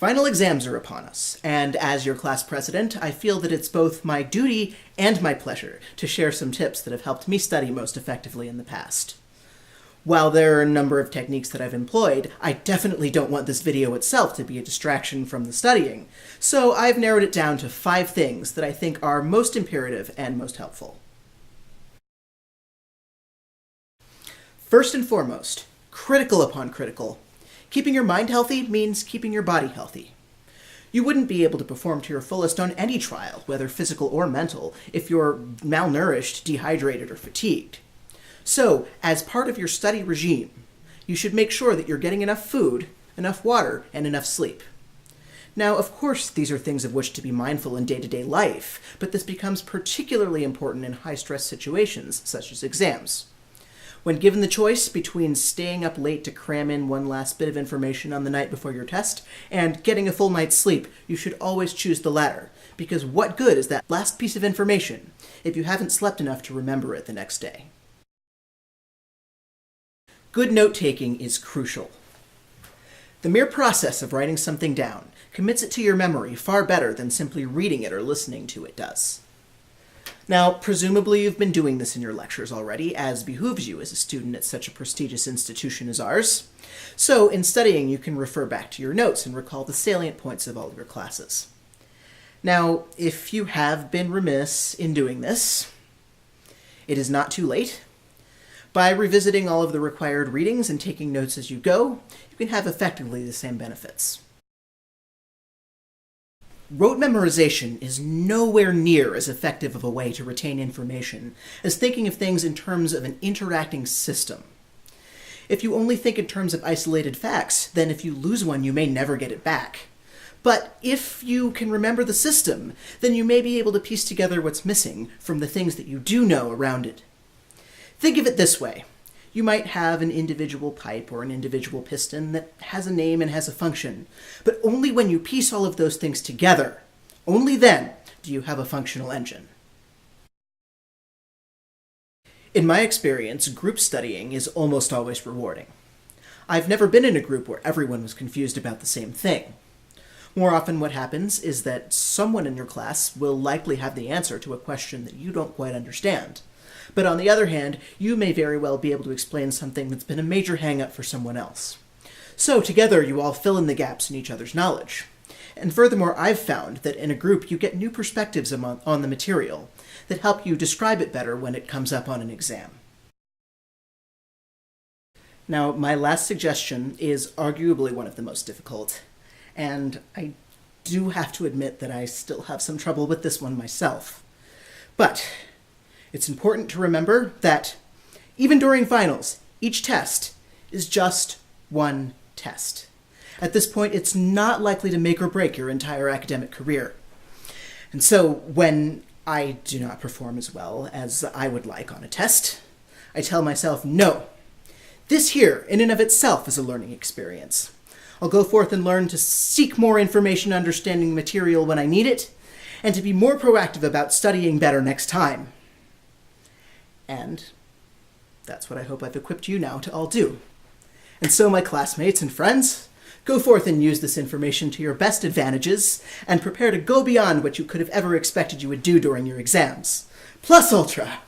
Final exams are upon us, and as your class president, I feel that it's both my duty and my pleasure to share some tips that have helped me study most effectively in the past. While there are a number of techniques that I've employed, I definitely don't want this video itself to be a distraction from the studying, so I've narrowed it down to 5 things that I think are most imperative and most helpful. First and foremost, critical upon critical. Keeping your mind healthy means keeping your body healthy. You wouldn't be able to perform to your fullest on any trial, whether physical or mental, if you're malnourished, dehydrated, or fatigued. So, as part of your study regime, you should make sure that you're getting enough food, enough water, and enough sleep. Now, of course, these are things of which to be mindful in day-to-day life, but this becomes particularly important in high-stress situations, such as exams. When given the choice between staying up late to cram in one last bit of information on the night before your test and getting a full night's sleep, you should always choose the latter, because what good is that last piece of information if you haven't slept enough to remember it the next day? Good note-taking is crucial. The mere process of writing something down commits it to your memory far better than simply reading it or listening to it does. Now, presumably you've been doing this in your lectures already, as behooves you as a student at such a prestigious institution as ours. So, in studying, you can refer back to your notes and recall the salient points of all of your classes. Now, if you have been remiss in doing this, it is not too late. By revisiting all of the required readings and taking notes as you go, you can have effectively the same benefits. Rote memorization is nowhere near as effective of a way to retain information as thinking of things in terms of an interacting system. If you only think in terms of isolated facts, then if you lose one, you may never get it back. But if you can remember the system, then you may be able to piece together what's missing from the things that you do know around it. Think of it this way. You might have an individual pipe or an individual piston that has a name and has a function, but only when you piece all of those things together, only then do you have a functional engine. In my experience, group studying is almost always rewarding. I've never been in a group where everyone was confused about the same thing. More often what happens is that someone in your class will likely have the answer to a question that you don't quite understand. But on the other hand, you may very well be able to explain something that's been a major hang-up for someone else. So together you all fill in the gaps in each other's knowledge. And furthermore, I've found that in a group you get new perspectives on the material that help you describe it better when it comes up on an exam. Now, my last suggestion is arguably one of the most difficult, and I do have to admit that I still have some trouble with this one myself. But it's important to remember that even during finals, each test is just one test. At this point, it's not likely to make or break your entire academic career. And so when I do not perform as well as I would like on a test, I tell myself, no, this here in and of itself is a learning experience. I'll go forth and learn to seek more information understanding the material when I need it, and to be more proactive about studying better next time. And that's what I hope I've equipped you now to all do. And so, my classmates and friends, go forth and use this information to your best advantages, and prepare to go beyond what you could have ever expected you would do during your exams. Plus ultra!